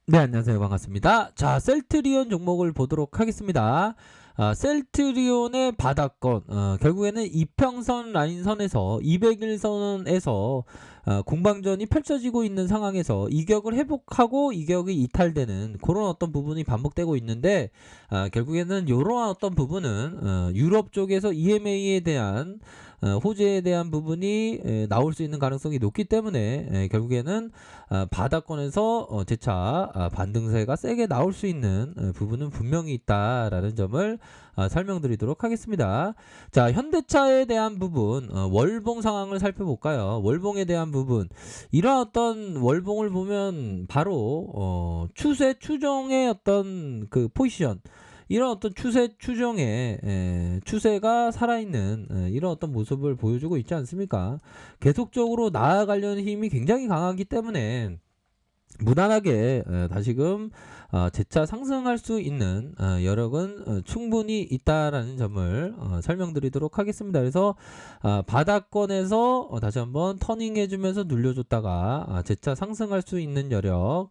네, 안녕하세요. 반갑습니다. 자, 셀트리온 종목을 보도록 하겠습니다. 셀트리온의 바닥권, 결국에는 이평선 라인선에서 200일선에서 공방전이 펼쳐지고 있는 상황에서 이격을 회복하고 이격이 이탈되는 그런 어떤 부분이 반복되고 있는데, 결국에는 이러한 어떤 부분은 유럽 쪽에서 EMA에 대한 호재에 대한 부분이 나올 수 있는 가능성이 높기 때문에 결국에는 바닥권에서 재차 반등세가 세게 나올 수 있는 부분은 분명히 있다라는 점을 설명드리도록 하겠습니다. 자, 현대차에 대한 부분, 월봉 상황을 살펴볼까요? 월봉에 대한 부분, 이런 어떤 월봉을 보면 바로 추세 추종의 어떤 그 포지션, 이런 어떤 추세 추종의 추세가 살아있는 이런 어떤 모습을 보여주고 있지 않습니까? 계속적으로 나아가려는 힘이 굉장히 강하기 때문에 무난하게 다시금 재차 상승할 수 있는 여력은 충분히 있다라는 점을 설명드리도록 하겠습니다. 그래서 바닥권에서 다시 한번 터닝해주면서 눌려줬다가 재차 상승할 수 있는 여력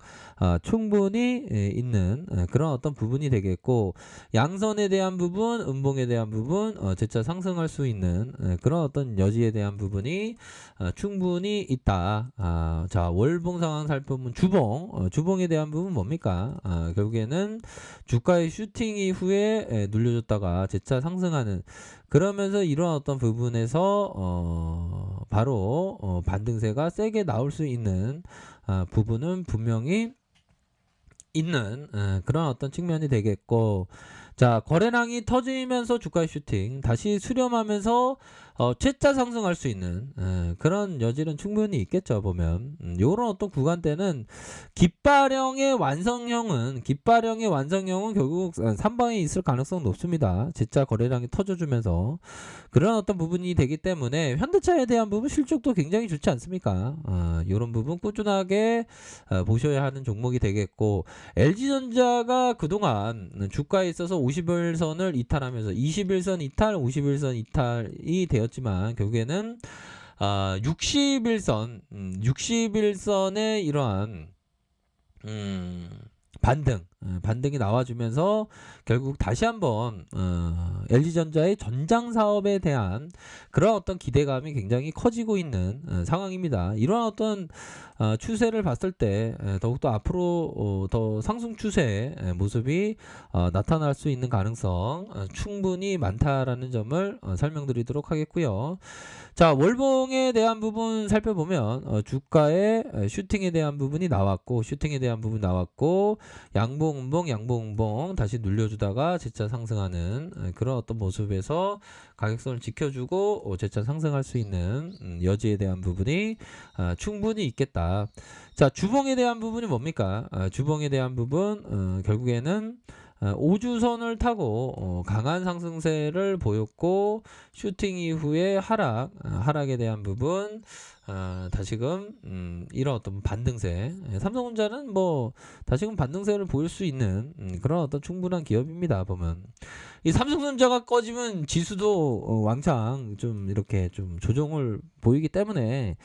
충분히 있는 그런 어떤 부분이 되겠고, 양선에 대한 부분, 음봉에 대한 부분 재차 상승할 수 있는 그런 어떤 여지에 대한 부분이 충분히 있다. 자, 월봉 상황 살펴보면 주봉에 대한 부분 뭡니까? 결국에는 주가의 슈팅 이후에 눌려줬다가 재차 상승하는, 그러면서 이런 어떤 부분에서 바로 반등세가 세게 나올 수 있는 부분은 분명히 있는 그런 어떤 측면이 되겠고, 자, 거래량이 터지면서 주가의 슈팅 다시 수렴하면서 최자 상승할 수 있는 그런 여지는 충분히 있겠죠. 보면 요런 어떤 구간대는 깃발형의 완성형은 결국 3방에 있을 가능성 높습니다. 재차 거래량이 터져주면서 그런 어떤 부분이 되기 때문에 현대차에 대한 부분 실적도 굉장히 좋지 않습니까? 요런 부분 꾸준하게 보셔야 하는 종목이 되겠고, LG전자가 그동안 주가에 있어서 50일선을 이탈하면서 21선 이탈, 51선 이탈이 되었지만 결국에는 60일선의 이러한 반등이 나와주면서 결국 다시 한번 LG전자의 전장 사업에 대한 그런 어떤 기대감이 굉장히 커지고 있는 상황입니다. 이런 어떤 추세를 봤을 때 더욱더 앞으로 더 상승 추세의 모습이 나타날 수 있는 가능성 충분히 많다라는 점을 설명드리도록 하겠고요. 자, 월봉에 대한 부분 살펴보면 주가의 슈팅에 대한 부분이 나왔고 양봉 음봉 다시 눌려주다가 재차 상승하는 그런 어떤 모습에서 가격선을 지켜주고 재차 상승할 수 있는 여지에 대한 부분이 충분히 있겠다. 자, 주봉에 대한 부분이 뭡니까? 주봉에 대한 부분 결국에는 5주선을 타고 강한 상승세를 보였고, 슈팅 이후에 하락에 대한 부분 다시금 이런 어떤 반등세, 삼성전자는 뭐 다시금 반등세를 보일 수 있는 그런 어떤 충분한 기업입니다. 보면 이 삼성전자가 꺼지면 지수도 왕창 좀 이렇게 좀 조정을 보이기 때문에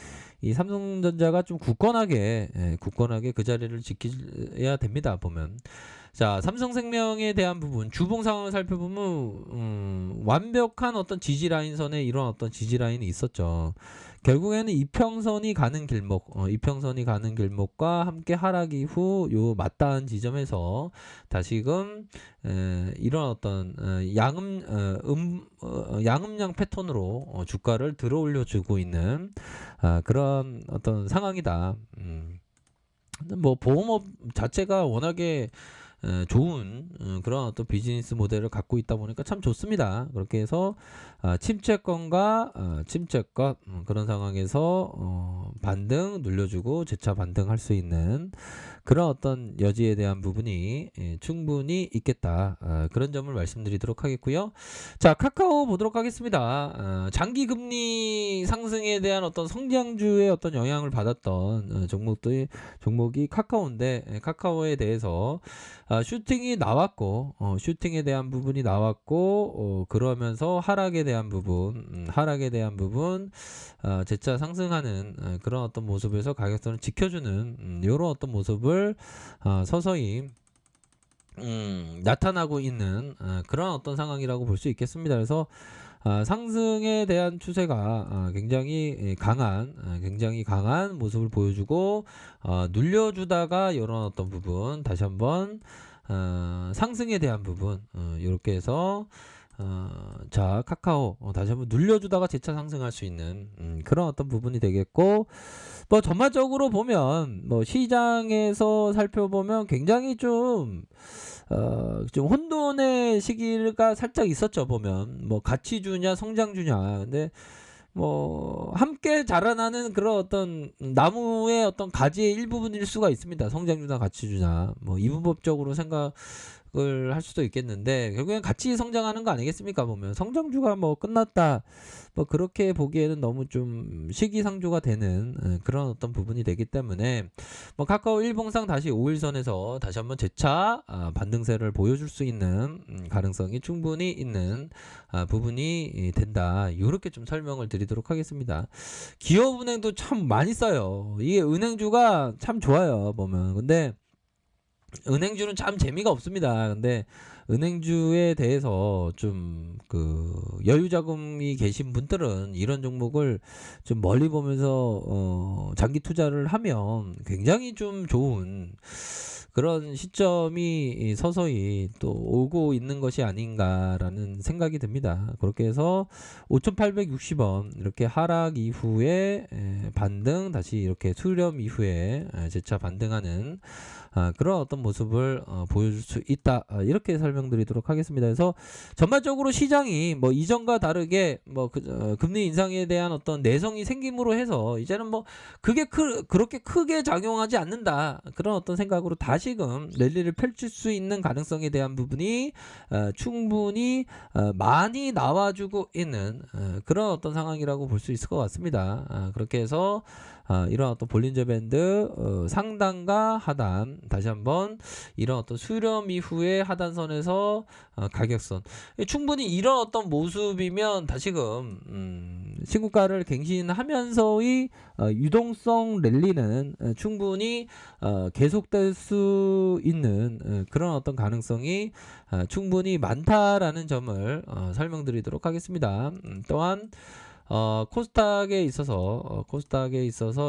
이 삼성전자가 좀 굳건하게 그 자리를 지켜야 됩니다. 보면 자, 삼성생명에 대한 부분 주봉 상황을 살펴보면 완벽한 어떤 지지라인선에 이런 어떤 지지라인이 있었죠. 결국에는 이평선이 가는 길목과 함께 하락 이후 요 맞닿은 지점에서 다시금 이런 어떤 양음양 패턴으로 주가를 들어올려주고 있는 그런 어떤 상황이다. 뭐 보험업 자체가 워낙에 좋은 그런 어떤 비즈니스 모델을 갖고 있다 보니까 참 좋습니다. 그렇게 해서 침체권과 침체권 그런 상황에서 반등 눌려주고 재차 반등할 수 있는 그런 어떤 여지에 대한 부분이 충분히 있겠다. 그런 점을 말씀드리도록 하겠고요. 자, 카카오 보도록 하겠습니다. 장기 금리 상승에 대한 어떤 성장주의 어떤 영향을 받았던 종목이 카카오인데, 카카오에 대해서 슈팅이 나왔고 슈팅에 대한 부분이 나왔고 그러면서 하락에 대한 부분 재차 상승하는 그런 어떤 모습에서 가격선을 지켜주는 요런 어떤 모습을 서서히 나타나고 있는 그런 어떤 상황이라고 볼 수 있겠습니다. 그래서 상승에 대한 추세가 굉장히 강한 모습을 보여주고 눌려주다가 이런 어떤 부분 다시 한번 상승에 대한 부분 이렇게 해서 자 카카오 다시 한번 눌려주다가 재차 상승할 수 있는 그런 어떤 부분이 되겠고, 뭐 전반적으로 보면 뭐 시장에서 살펴보면 굉장히 좀 혼돈의 시기가 살짝 있었죠. 보면 뭐 가치주냐 성장주냐. 근데 뭐 함께 자라나는 그런 어떤 나무의 어떤 가지의 일부분일 수가 있습니다. 성장주나 가치주나 뭐 이분법적으로 생각을 할 수도 있겠는데, 결국엔 같이 성장하는 거 아니겠습니까? 보면 성장주가 뭐 끝났다 뭐 그렇게 보기에는 너무 좀 시기상조가 되는 그런 어떤 부분이 되기 때문에 뭐 카카오 일봉상 다시 5일선에서 다시 한번 재차 반등세를 보여줄 수 있는 가능성이 충분히 있는 부분이 된다. 이렇게 좀 설명을 드리도록 하겠습니다. 기업은행도 참 많이 써요. 이게 은행주가 참 좋아요 보면. 근데 은행주는 참 재미가 없습니다. 근데 은행주에 대해서 좀 여유 자금이 계신 분들은 이런 종목을 좀 멀리 보면서 장기 투자를 하면 굉장히 좀 좋은 그런 시점이 서서히 또 오고 있는 것이 아닌가라는 생각이 듭니다. 그렇게 해서 5,860원 이렇게 하락 이후에 반등, 다시 이렇게 수렴 이후에 재차 반등하는 그런 어떤 모습을 보여줄 수 있다. 이렇게 설명드리도록 하겠습니다. 그래서 전반적으로 시장이 뭐 이전과 다르게 뭐 금리 인상에 대한 어떤 내성이 생김으로 해서 이제는 뭐 그게 그렇게 크게 작용하지 않는다. 그런 어떤 생각으로 다시금 랠리를 펼칠 수 있는 가능성에 대한 부분이 충분히 많이 나와주고 있는 그런 어떤 상황이라고 볼 수 있을 것 같습니다. 그렇게 해서 이런 어떤 볼린저 밴드 상단과 하단, 다시 한번 이런 어떤 수렴 이후에 하단선에서 가격선, 충분히 이런 어떤 모습이면 다시금 신고가를 갱신하면서의 유동성 랠리는 충분히 계속될 수 있는 그런 어떤 가능성이 충분히 많다라는 점을 설명드리도록 하겠습니다. 또한 코스닥에 있어서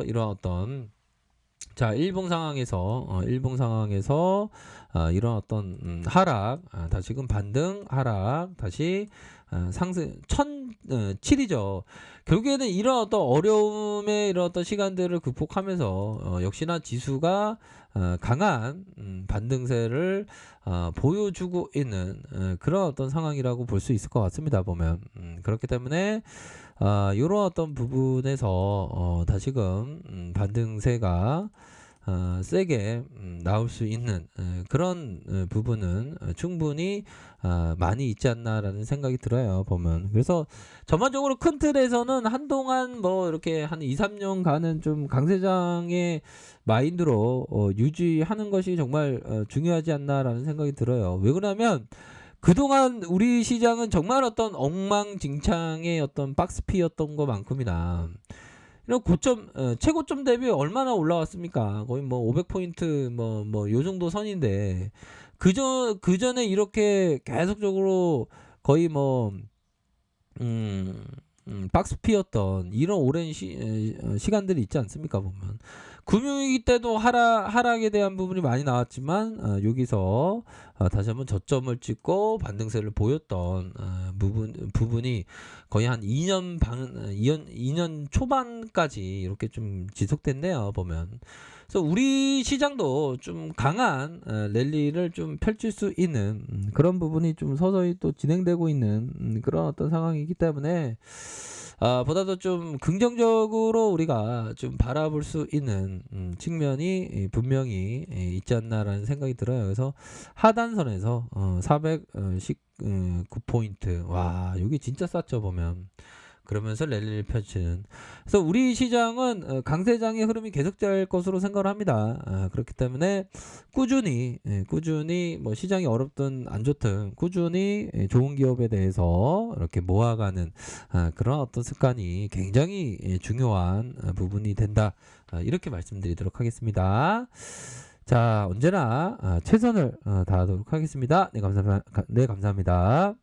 이런 어떤 일봉 상황에서 이런 어떤 하락, 다시금 반등, 하락, 다시 상승 1007이죠. 결국에는 이런 어떤 어려움의 이런 어떤 시간들을 극복하면서 역시나 지수가 강한 반등세를 보여주고 있는 그런 어떤 상황이라고 볼 수 있을 것 같습니다. 보면 그렇기 때문에 이런 어떤 부분에서 다시금 반등세가 세게 나올 수 있는 그런 부분은 충분히 많이 있지 않나라는 생각이 들어요. 보면 그래서 전반적으로 큰 틀에서는 한동안 뭐 이렇게 한 2, 3년간은 좀 강세장의 마인드로 유지하는 것이 정말 중요하지 않나라는 생각이 들어요. 왜 그러냐면 그동안 우리 시장은 정말 어떤 엉망진창의 어떤 박스피였던 것만큼이나 이런 최고점 대비 얼마나 올라왔습니까? 거의 뭐 500포인트 요 정도 선인데 그전에 이렇게 계속적으로 거의 박스피였던 이런 오랜 시간들이 있지 않습니까? 보면 금융위기 때도 하락에 대한 부분이 많이 나왔지만 여기서 다시 한번 저점을 찍고 반등세를 보였던 부분이 거의 한 2년 초반까지 이렇게 좀 지속됐네요. 보면 그래서 우리 시장도 좀 강한 랠리를 좀 펼칠 수 있는 그런 부분이 좀 서서히 또 진행되고 있는 그런 어떤 상황이기 때문에 보다도 좀 긍정적으로 우리가 좀 바라볼 수 있는 측면이 분명히 있지 않나라는 생각이 들어요. 그래서 하단선에서 419포인트, 와 여기 진짜 쌌죠. 보면 그러면서 랠리를 펼치는. 그래서 우리 시장은 강세장의 흐름이 계속될 것으로 생각을 합니다. 그렇기 때문에 꾸준히 뭐 시장이 어렵든 안 좋든 꾸준히 좋은 기업에 대해서 이렇게 모아가는 그런 어떤 습관이 굉장히 중요한 부분이 된다. 이렇게 말씀드리도록 하겠습니다. 자, 언제나 최선을 다하도록 하겠습니다. 네, 감사합니다.